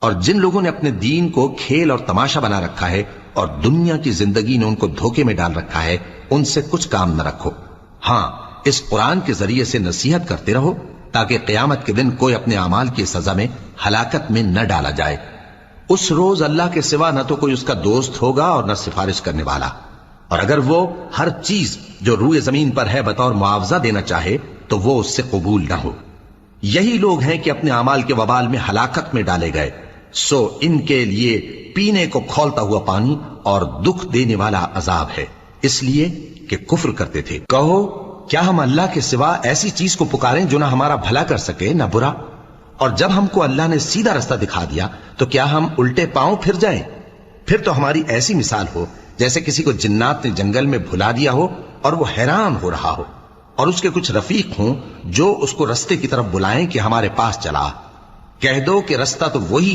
اور جن لوگوں نے اپنے دین کو کھیل اور تماشا بنا رکھا ہے اور دنیا کی زندگی نے ان کو دھوکے میں ڈال رکھا ہے، ان سے کچھ کام نہ رکھو۔ ہاں، اس قرآن کے ذریعے سے نصیحت کرتے رہو تاکہ قیامت کے دن کوئی اپنے اعمال کی سزا میں ہلاکت میں نہ ڈالا جائے۔ اس روز اللہ کے سوا نہ تو کوئی اس کا دوست ہوگا اور نہ سفارش کرنے والا، اور اگر وہ ہر چیز جو روئے زمین پر ہے بطور معاوضہ دینا چاہے تو وہ اس سے قبول نہ ہو۔ یہی لوگ ہیں کہ اپنے اعمال کے وبال میں ہلاکت میں ڈالے گئے، سو ان کے لیے پینے کو کھولتا ہوا پانی اور دکھ دینے والا عذاب ہے، اس لیے کہ کفر کرتے تھے۔ کہو، کیا ہم اللہ کے سوا ایسی چیز کو پکاریں جو نہ ہمارا بھلا کر سکے نہ برا؟ اور جب ہم کو اللہ نے سیدھا رستہ دکھا دیا تو کیا ہم الٹے پاؤں پھر جائیں؟ پھر تو ہماری ایسی مثال ہو جیسے کسی کو جنات نے جنگل میں بھلا دیا ہو اور وہ حیران ہو رہا ہو، اور اس کے کچھ رفیق ہوں جو اس کو رستے کی طرف بلائیں کہ ہمارے پاس چلا۔ کہہ دو کہ رستہ تو وہی